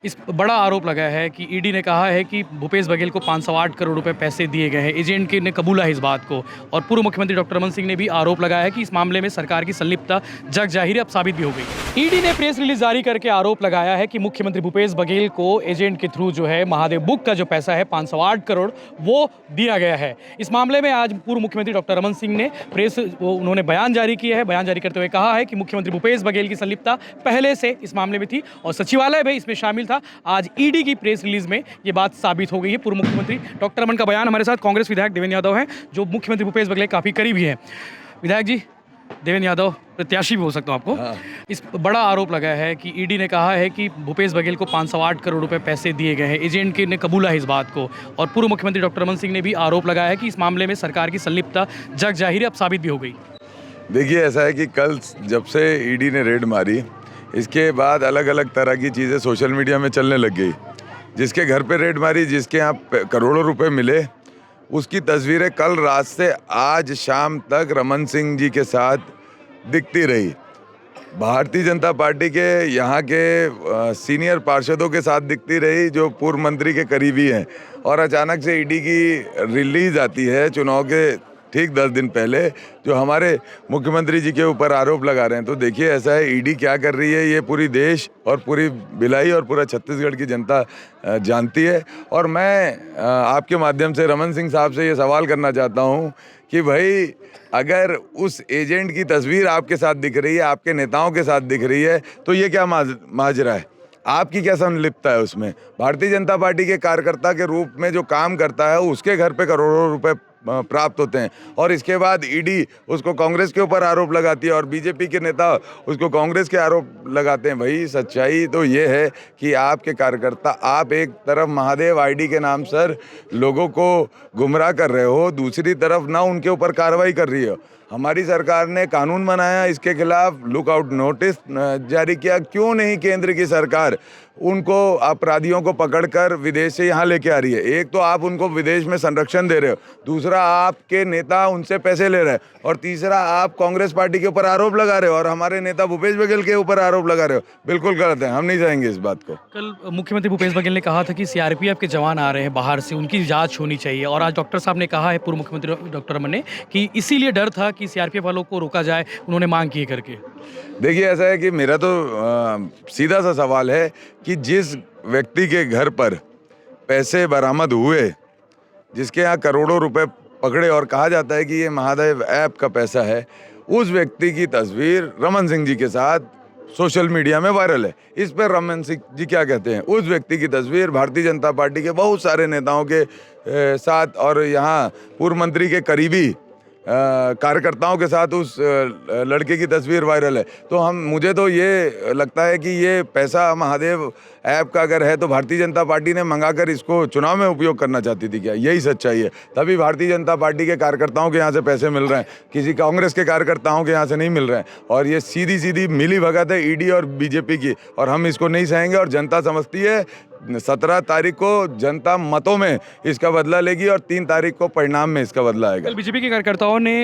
इस बड़ा आरोप लगा है कि ईडी ने कहा है कि भूपेश बघेल को 508 करोड़ रुपए पैसे दिए गए हैं। एजेंट के ने कबूला है इस बात को। और पूर्व मुख्यमंत्री डॉक्टर रमन सिंह ने भी आरोप लगाया है कि इस मामले में सरकार की संलिप्तता जग जाहिर अब साबित भी हो गई। ईडी ने प्रेस रिलीज जारी करके आरोप लगाया है कि मुख्यमंत्री भूपेश बघेल को एजेंट के थ्रू जो है महादेव बुक का जो पैसा है 508 करोड़ वो दिया गया है। इस मामले में आज पूर्व मुख्यमंत्री डॉक्टर रमन सिंह ने उन्होंने बयान जारी किया है। बयान जारी करते हुए कहा है कि मुख्यमंत्री भूपेश बघेल की संलिप्तता पहले से इस मामले में थी और सचिवालय भी इसमें शामिल था। आज ईडी की प्रेस रिलीज में ये बात साबित हो गई है। पूर्व मुख्यमंत्री डॉक्टर रमन का बयान। हमारे साथ कांग्रेस विधायक देवेंद्र यादव हैं जो मुख्यमंत्री भूपेश बघेल काफ़ी करीबी हैं। विधायक जी, देवेंद्र यादव प्रत्याशी भी हो सकता हूँ आपको। इस बड़ा आरोप लगा है कि ईडी ने कहा है कि भूपेश बघेल को 508 करोड़ रुपए पैसे दिए गए हैं। एजेंट के ने कबूला है इस बात को। और पूर्व मुख्यमंत्री डॉक्टर रमन सिंह ने भी आरोप लगाया है कि इस मामले में सरकार की संलिप्तता जग जाहिर अब साबित भी हो गई। देखिए, ऐसा है कि कल जब से ईडी ने रेड मारी, इसके बाद अलग अलग तरह की चीज़ें सोशल मीडिया में चलने लग गई। जिसके घर पे रेड मारी, जिसके यहाँ करोड़ों रुपए मिले, उसकी तस्वीरें कल रात से आज शाम तक रमन सिंह जी के साथ दिखती रही। भारतीय जनता पार्टी के यहाँ के सीनियर पार्षदों के साथ दिखती रही जो पूर्व मंत्री के करीबी हैं। और अचानक से ईडी की रिलीज आती है चुनाव के ठीक 10 दिन पहले, जो हमारे मुख्यमंत्री जी के ऊपर आरोप लगा रहे हैं। तो देखिए, ऐसा है, ईडी क्या कर रही है ये पूरी देश और पूरी भिलाई और पूरा छत्तीसगढ़ की जनता जानती है। और मैं आपके माध्यम से रमन सिंह साहब से ये सवाल करना चाहता हूँ कि भाई, अगर उस एजेंट की तस्वीर आपके साथ दिख रही है, आपके नेताओं के साथ दिख रही है, तो ये क्या माजरा है? आपकी क्या संलिप्तता है उसमें? भारतीय जनता पार्टी के कार्यकर्ता के रूप में जो काम करता है, उसके घर पे करोड़ों रुपए प्राप्त होते हैं। और इसके बाद ईडी उसको कांग्रेस के ऊपर आरोप लगाती है और बीजेपी के नेता उसको कांग्रेस के आरोप लगाते हैं। भाई, सच्चाई तो ये है कि आपके कार्यकर्ता, आप एक तरफ महादेव आईडी के नाम सर लोगों को गुमराह कर रहे हो, दूसरी तरफ ना उनके ऊपर कार्रवाई कर रही हो। हमारी सरकार ने कानून बनाया, इसके खिलाफ लुकआउट नोटिस जारी किया। क्यों नहीं केंद्र की सरकार उनको, अपराधियों को पकड़कर विदेश से यहाँ लेके आ रही है? एक तो आप उनको विदेश में संरक्षण दे रहे हो, दूसरा आपके नेता उनसे पैसे ले रहे हैं, और तीसरा आप कांग्रेस पार्टी के ऊपर आरोप लगा रहे हो और हमारे नेता भूपेश बघेल के ऊपर आरोप लगा रहे हो। बिल्कुल गलत है, हम नहीं चाहेंगे इस बात को। कल मुख्यमंत्री भूपेश बघेल ने कहा था कि सीआरपीएफ के जवान आ रहे हैं बाहर से, उनकी जांच होनी चाहिए। और आज डॉक्टर साहब ने कहा है, पूर्व मुख्यमंत्री डॉक्टर रमन ने, कि इसीलिए डर था कि सीआरपीएफ वालों को रोका जाए, उन्होंने मांग की करके। देखिए, ऐसा है कि मेरा तो सीधा सा सवाल है कि जिस व्यक्ति के घर पर पैसे बरामद हुए, जिसके यहाँ करोड़ों रुपए पकड़े और कहा जाता है कि ये महादेव ऐप का पैसा है, उस व्यक्ति की तस्वीर रमन सिंह जी के साथ सोशल मीडिया में वायरल है। इस पर रमन सिंह जी क्या कहते हैं? उस व्यक्ति की तस्वीर भारतीय जनता पार्टी के बहुत सारे नेताओं के साथ और यहाँ पूर्व मंत्री के करीबी कार्यकर्ताओं के साथ उस लड़के की तस्वीर वायरल है। तो मुझे तो ये लगता है कि ये पैसा महादेव ऐप का अगर है तो भारतीय जनता पार्टी ने मंगाकर इसको चुनाव में उपयोग करना चाहती थी क्या? यही सच्चाई है। तभी भारतीय जनता पार्टी के कार्यकर्ताओं के यहाँ से पैसे मिल रहे हैं, किसी कांग्रेस के कार्यकर्ताओं के यहाँ से नहीं मिल रहे हैं। और ये सीधी सीधी मिली भगत है ईडी और बीजेपी की, और हम इसको नहीं सहेंगे। और जनता समझती है 17 तारीख को जनता मतों में इसका बदला लेगी और 3 तारीख को परिणाम में इसका बदला आएगा। बीजेपी के कार्यकर्ताओं ने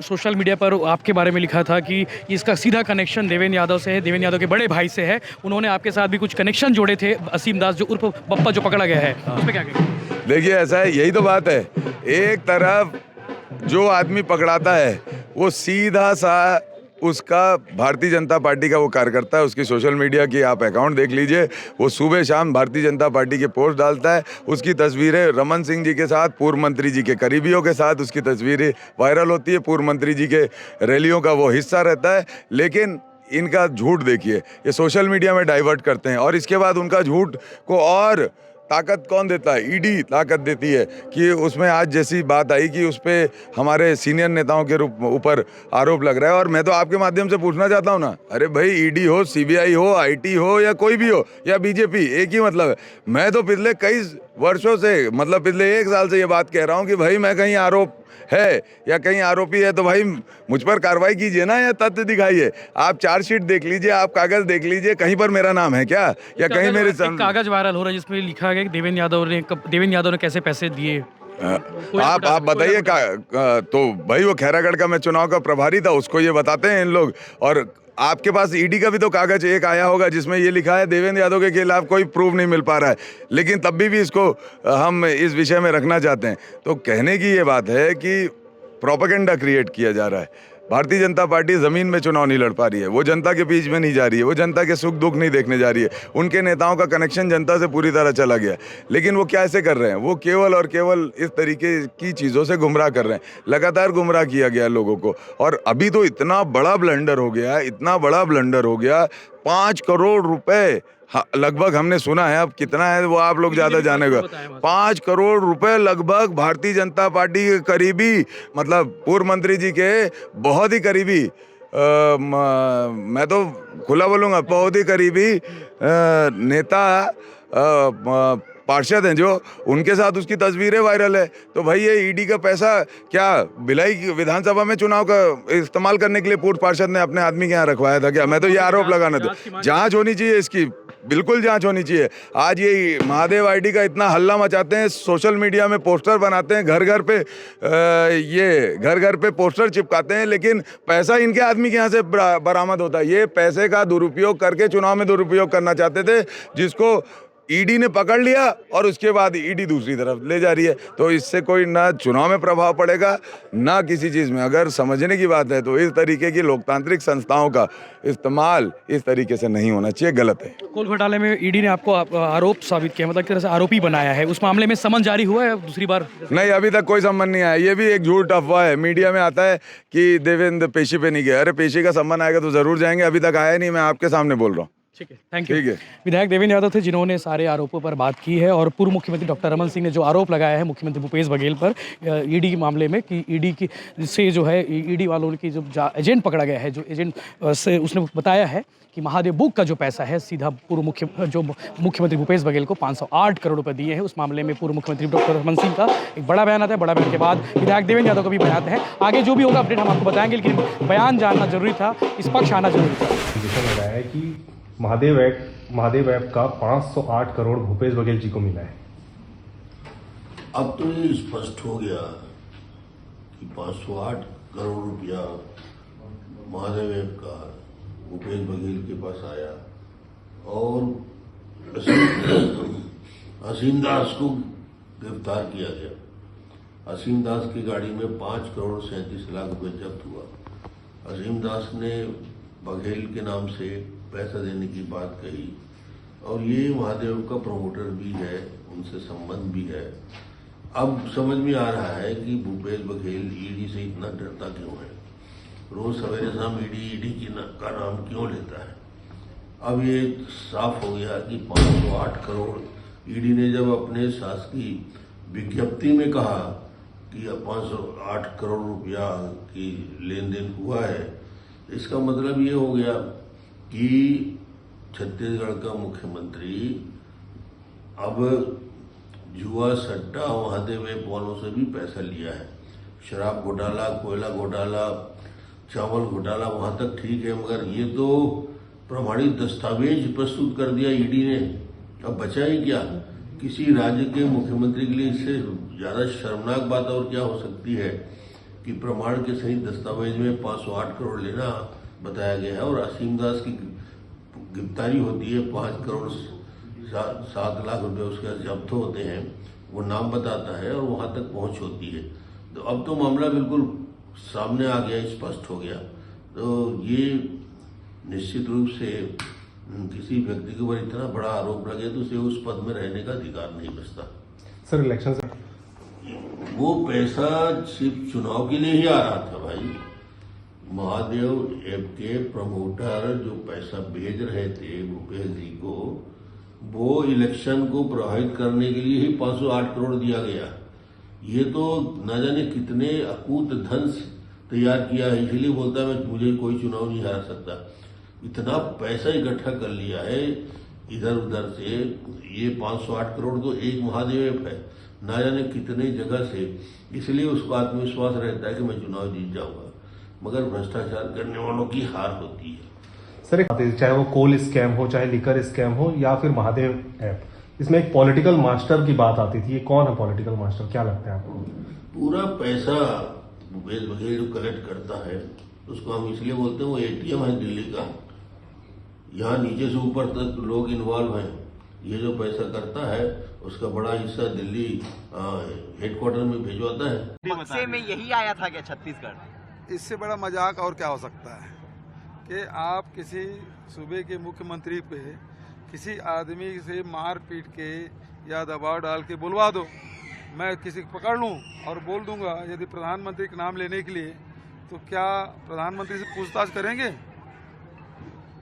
सोशल मीडिया पर आपके बारे में लिखा था कि इसका सीधा कनेक्शन देवेंद्र यादव से है, देवेंद्र यादव के बड़े भाई से है। उन्होंने आपके साथ भी कुछ कनेक्शन जोड़े थे। असीम दास जो उर्फ बप्पा जो पकड़ा गया है, उस पर क्या कहेंगे? देखिए, ऐसा है, यही तो बात है। एक तरफ जो आदमी पकड़ाता है वो सीधा सा उसका भारतीय जनता पार्टी का वो कार्यकर्ता है। उसकी सोशल मीडिया की आप अकाउंट देख लीजिए, वो सुबह शाम भारतीय जनता पार्टी के पोस्ट डालता है। उसकी तस्वीरें रमन सिंह जी के साथ, पूर्व मंत्री जी के करीबियों के साथ उसकी तस्वीरें वायरल होती है। पूर्व मंत्री जी के रैलियों का वो हिस्सा रहता है। लेकिन इनका झूठ देखिए, ये सोशल मीडिया में डाइवर्ट करते हैं और इसके बाद उनका झूठ को और ताकत कौन देता है? ईडी ताकत देती है। कि उसमें आज जैसी बात आई कि उस पर हमारे सीनियर नेताओं के ऊपर आरोप लग रहा है। और मैं तो आपके माध्यम से पूछना चाहता हूँ ना, अरे भाई, ईडी हो, सीबीआई हो, आईटी हो या कोई भी हो या बीजेपी, एक ही मतलब है। मैं तो पिछले कई वर्षों से, मतलब पिछले 1 साल से ये बात कह रहा हूँ कि भाई, मैं कहीं आरोप है या कहीं आरोपी है तो भाई मुझ पर कार्रवाई कीजिए ना, या तथ्य दिखाइए। आप चार्जशीट देख लीजिए, आप कागज देख लीजिए, कहीं पर मेरा नाम है क्या? या कहीं मेरे कागज वायरल हो रहा है जिसमें लिखा गया कि देवेंद्र यादव ने कैसे पैसे दिए। आप बताइए। तो भाई, वो खैरागढ़ का मैं चुनाव का प्रभारी था, उसको ये बताते हैं इन लोग। और आपके पास ईडी का भी तो कागज एक आया होगा जिसमें ये लिखा है देवेंद्र यादव के खिलाफ कोई प्रूफ नहीं मिल पा रहा है, लेकिन तब भी इसको हम इस विषय में रखना चाहते हैं। तो कहने की ये बात है कि प्रोपेगेंडा क्रिएट किया जा रहा है। भारतीय जनता पार्टी ज़मीन में चुनाव नहीं लड़ पा रही है, वो जनता के बीच में नहीं जा रही है, वो जनता के सुख दुख नहीं देखने जा रही है। उनके नेताओं का कनेक्शन जनता से पूरी तरह चला गया, लेकिन वो क्या ऐसे कर रहे हैं, वो केवल और केवल इस तरीके की चीज़ों से गुमराह कर रहे हैं। लगातार गुमराह किया गया लोगों को, और अभी तो इतना बड़ा ब्लंडर हो गया, इतना बड़ा ब्लंडर हो गया। 5 करोड़ रुपए लगभग हमने सुना है, अब कितना है वो आप लोग ज़्यादा जानेगा। 5 करोड़ रुपए लगभग भारतीय जनता पार्टी के करीबी, मतलब पूर्व मंत्री जी के बहुत ही करीबी, मैं तो खुला बोलूँगा बहुत ही करीबी नेता पार्षद हैं जो, उनके साथ उसकी तस्वीरें वायरल है। तो भाई ये ईडी का पैसा क्या भिलाई विधानसभा में चुनाव का इस्तेमाल करने के लिए पूर्व पार्षद ने अपने आदमी के यहाँ रखवाया था क्या? मैं तो ये आरोप लगाना था। जांच होनी चाहिए इसकी, बिल्कुल जांच होनी चाहिए। आज ये महादेव आईडी का इतना हल्ला मचाते हैं, सोशल मीडिया में पोस्टर बनाते हैं, घर घर पे पोस्टर चिपकाते हैं, लेकिन पैसा इनके आदमी के यहाँ से बरामद होता है। ये पैसे का दुरुपयोग करके चुनाव में दुरुपयोग करना चाहते थे, जिसको ईडी ने पकड़ लिया और उसके बाद ईडी दूसरी तरफ ले जा रही है। तो इससे कोई ना चुनाव में प्रभाव पड़ेगा ना किसी चीज़ में। अगर समझने की बात है तो इस तरीके की लोकतांत्रिक संस्थाओं का इस्तेमाल इस तरीके से नहीं होना चाहिए, गलत है। कोल घोटाले में ईडी ने आपको आरोप साबित किया, मतलब एक तरह से आरोपी बनाया है। उस मामले में समन जारी हुआ है दूसरी बार? नहीं, अभी तक कोई समन नहीं आया। ये भी एक झूठ अफवाह है, मीडिया में आता है कि देवेंद्र पेशी पे नहीं गया। अरे पेशी का समन आएगा तो जरूर जाएंगे, अभी तक आया नहीं, मैं आपके सामने बोल रहा हूँ। ठीक है, थैंक यू। ठीक है। विधायक देवेंद्र यादव थे जिन्होंने सारे आरोपों पर बात की है, और पूर्व मुख्यमंत्री डॉक्टर रमन सिंह ने जो आरोप लगाया है मुख्यमंत्री भूपेश बघेल पर ईडी के मामले में कि ईडी की से जो है ईडी वालों की जो एजेंट पकड़ा गया है, जो एजेंट से उसने बताया है कि महादेव बुक का जो पैसा है सीधा मुख्यमंत्री भूपेश बघेल को 508 करोड़ रुपए दिए हैं। उस मामले में पूर्व मुख्यमंत्री डॉक्टर रमन सिंह का एक बड़ा बयान आता है। बड़ा बयान के बाद विधायक देवेंद्र यादव का भी बयान है। आगे जो भी होगा अपडेट हम आपको बताएंगे, लेकिन बयान जानना जरूरी था, इस पक्ष आना जरूरी था। है कि महादेव ऐप का 508 करोड़ भूपेश बघेल जी को मिला है। अब तो ये स्पष्ट हो गया कि 508 करोड़ रुपया महादेव ऐप का भूपेश बघेल के पास आया, और असीम दास को गिरफ्तार किया गया। असीम दास की गाड़ी में 5 करोड़ 37 लाख रुपए जब्त हुआ। असीम दास ने बघेल के नाम से पैसा देने की बात कही, और ये महादेव का प्रमोटर भी है, उनसे संबंध भी है। अब समझ में आ रहा है कि भूपेश बघेल ईडी से इतना डरता क्यों है, रोज सवेरे शाम ईडी का नाम क्यों लेता है। अब ये साफ हो गया कि 508 करोड़ ईडी ने जब अपने शासकीय विज्ञप्ति में कहा कि 508 करोड़ रुपया की लेन देन हुआ है, इसका मतलब ये हो गया कि छत्तीसगढ़ का मुख्यमंत्री अब जुआ सट्टा महादेव ऐप वालों से भी पैसा लिया है। शराब घोटाला, कोयला घोटाला, चावल घोटाला वहां तक ठीक है, मगर ये तो प्रमाणित दस्तावेज प्रस्तुत कर दिया ईडी ने। अब बचा ही क्या? किसी राज्य के मुख्यमंत्री के लिए इससे ज्यादा शर्मनाक बात और क्या हो सकती है कि प्रमाण के सहित दस्तावेज में 508 करोड़ लेना बताया गया है, और असीम दास की गिरफ्तारी होती है, 5 करोड़ 7 लाख रुपए उसके जब्त होते हैं, वो नाम बताता है और वहां तक पहुंच होती है। तो अब तो मामला बिल्कुल सामने आ गया, स्पष्ट हो गया। तो ये निश्चित रूप से किसी व्यक्ति के ऊपर इतना बड़ा आरोप लगे तो उसे उस पद में रहने का अधिकार नहीं बचता। सर इलेक्शन से वो पैसा सिर्फ चुनाव के लिए ही आ रहा था भाई। महादेव ऐप के प्रमोटर जो पैसा भेज रहे थे भूपेश जी को, वो इलेक्शन को प्रभावित करने के लिए ही 508 करोड़ दिया गया। ये तो न जाने कितने अकूत धन तैयार किया है, इसलिए बोलता है मुझे कोई चुनाव नहीं हरा सकता। इतना पैसा इकट्ठा कर लिया है इधर उधर से। ये 508 करोड़ तो एक महादेव ऐप है, ना जाने कितने जगह से, इसलिए उसको आत्मविश्वास रहता है कि मैं चुनाव जीत जाऊंगा, मगर भ्रष्टाचार करने वालों की हार होती है। सर चाहे वो कोल स्कैम हो, चाहे लिकर स्कैम हो, या फिर महादेव ऐप, इसमें एक पॉलिटिकल मास्टर की बात आती थी। ये कौन है पॉलिटिकल मास्टर, क्या लगता है आपको? पूरा पैसा भूपेश बघेल जो कलेक्ट करता है उसको हम इसलिए बोलते हैं वो एटीएम है दिल्ली का। यहाँ नीचे से ऊपर तक लोग इन्वॉल्व हैं। ये जो पैसा करता है उसका बड़ा हिस्सा दिल्ली हेडक्वार्टर में भिजवाता है। बक्से में यही आया था क्या छत्तीसगढ़? इससे बड़ा मजाक और क्या हो सकता है कि आप किसी सूबे के मुख्यमंत्री पे किसी आदमी से मार पीट के या दबाव डाल के बुलवा दो, मैं किसी को पकड़ लूं और बोल दूंगा यदि प्रधानमंत्री का नाम लेने के लिए, तो क्या प्रधानमंत्री से पूछताछ करेंगे?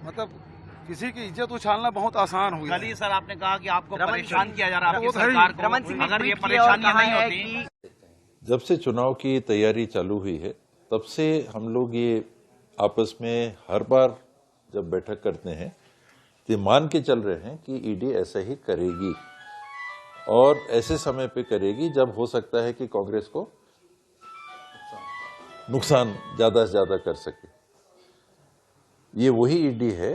मतलब किसी की इज्जत उछालना बहुत आसान हुई कल है। ही सर आपने कहा कि आपको परेशान किया जा रहा है वो आपकी तो है ही। सरकार को। रमन सिंह ने अगर ये ट्वीट किया और परेशानियां कहा नहीं है होती, कि जब से चुनाव की तैयारी चालू हुई है तब से हम लोग ये आपस में हर बार जब बैठक करते हैं तो मान के चल रहे हैं कि ईडी ऐसा ही करेगी और ऐसे समय पे करेगी जब हो सकता है कि कांग्रेस को नुकसान ज्यादा से ज्यादा कर सके। ये वही ईडी है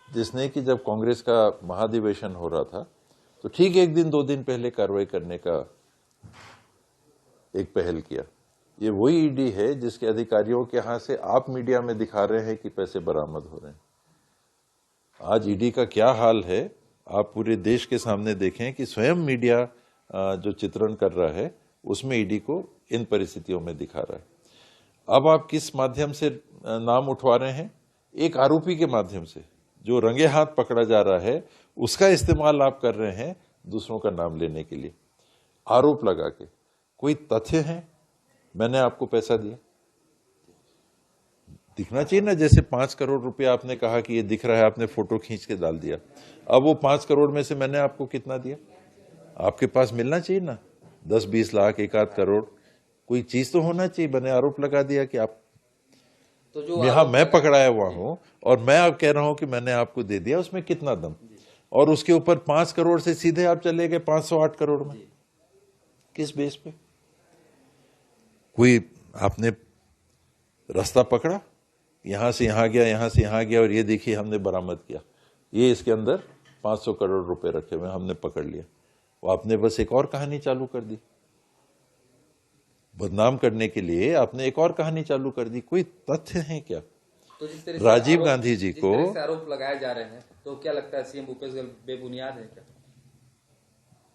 जिसने कि जब कांग्रेस का महाधिवेशन हो रहा था तो ठीक एक दिन दो दिन पहले कार्रवाई करने का एक पहल किया। ये वही ईडी है जिसके अधिकारियों के यहां से आप मीडिया में दिखा रहे हैं कि पैसे बरामद हो रहे हैं। आज ईडी का क्या हाल है आप पूरे देश के सामने देखें कि स्वयं मीडिया जो चित्रण कर रहा है उसमें ईडी को इन परिस्थितियों में दिखा रहा है। अब आप किस माध्यम से नाम उठवा रहे हैं? एक आरोपी के माध्यम से जो रंगे हाथ पकड़ा जा रहा है उसका इस्तेमाल आप कर रहे हैं दूसरों का नाम लेने के लिए, आरोप लगा के। कोई तथ्य है? मैंने आपको पैसा दिया, दिखना चाहिए ना। जैसे 5 करोड़ रुपया आपने कहा कि ये दिख रहा है, आपने फोटो खींच के डाल दिया। अब वो 5 करोड़ में से मैंने आपको कितना दिया आपके पास मिलना चाहिए ना। 10-20 लाख, 1-8 करोड़, कोई चीज तो होना चाहिए। मैंने आरोप लगा दिया कि आप तो जो यहाँ मैं पकड़ाया हुआ हूं और मैं अब कह रहा हूं कि मैंने आपको दे दिया, उसमें कितना दम? और उसके ऊपर 5 करोड़ से सीधे आप चले गए 508 करोड़ में। किस बेस पे? कोई आपने रास्ता पकड़ा, यहां से यहां गया, यहां से यहां गया और ये देखिए हमने बरामद किया, ये इसके अंदर 500 करोड़ रुपए रखे हुए हमने पकड़ लिया। वो आपने बस एक और कहानी चालू कर दी, बदनाम करने के लिए आपने एक और कहानी चालू कर दी। कोई तथ्य है क्या? तो जिस तरह से राजीव गांधी जी को जिस तरह से आरोप लगाए जा रहे हैं, तो क्या लगता है सीएम भूपेश बघेल बेबुनियाद है क्या?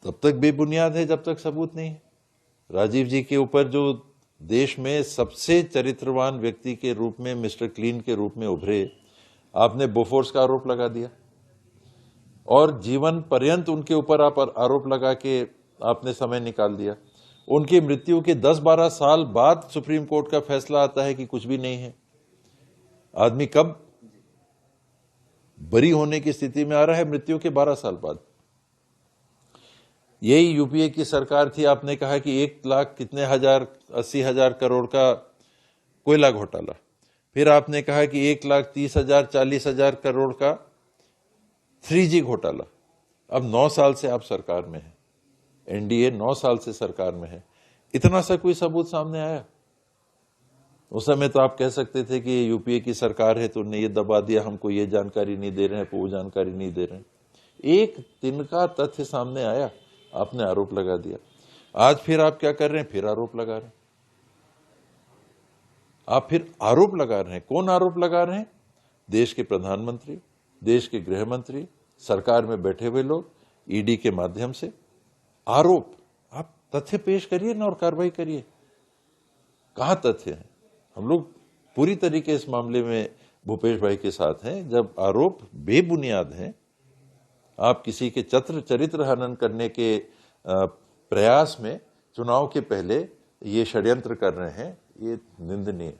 तब तक बेबुनियाद है जब तक सबूत नहीं है। राजीव जी के ऊपर जो देश में सबसे चरित्रवान व्यक्ति के रूप में, मिस्टर क्लीन के रूप में उभरे, आपने बोफोर्स का आरोप लगा दिया और जीवन पर्यंत उनके ऊपर आप आरोप लगा के आपने समय निकाल दिया। उनकी मृत्यु के 10-12 साल बाद सुप्रीम कोर्ट का फैसला आता है कि कुछ भी नहीं है। आदमी कब बरी होने की स्थिति में आ रहा है? मृत्यु के 12 साल बाद। यही यूपीए की सरकार थी, आपने कहा कि 1 लाख कितने हजार 80,000 करोड़ का कोयला घोटाला। फिर आपने कहा कि 1,30,000 40,000 करोड़ का 3G घोटाला। अब 9 साल से आप सरकार में हैं, एनडीए 9 साल से सरकार में है। इतना सा कोई सबूत सामने आया? उस समय तो आप कह सकते थे कि यूपीए की सरकार है तो उन्हें ये दबा दिया, हमको ये जानकारी नहीं दे रहे हैं, वो जानकारी नहीं दे रहे हैं। एक तिनका तथ्य सामने आया, आपने आरोप लगा दिया। आज फिर आप क्या कर रहे हैं? फिर आरोप लगा रहे हैं। आप फिर आरोप लगा रहे हैं। कौन आरोप लगा रहे हैं? देश के प्रधानमंत्री, देश के गृह मंत्री, सरकार में बैठे हुए लोग, ईडी के माध्यम से आरोप। आप तथ्य पेश करिए ना और कार्रवाई करिए। कहां तथ्य है? हम लोग पूरी तरीके इस मामले में भूपेश भाई के साथ हैं। जब आरोप बेबुनियाद हैं, आप किसी के चरित्र हनन करने के प्रयास में चुनाव के पहले ये षड्यंत्र कर रहे हैं, ये निंदनीय है।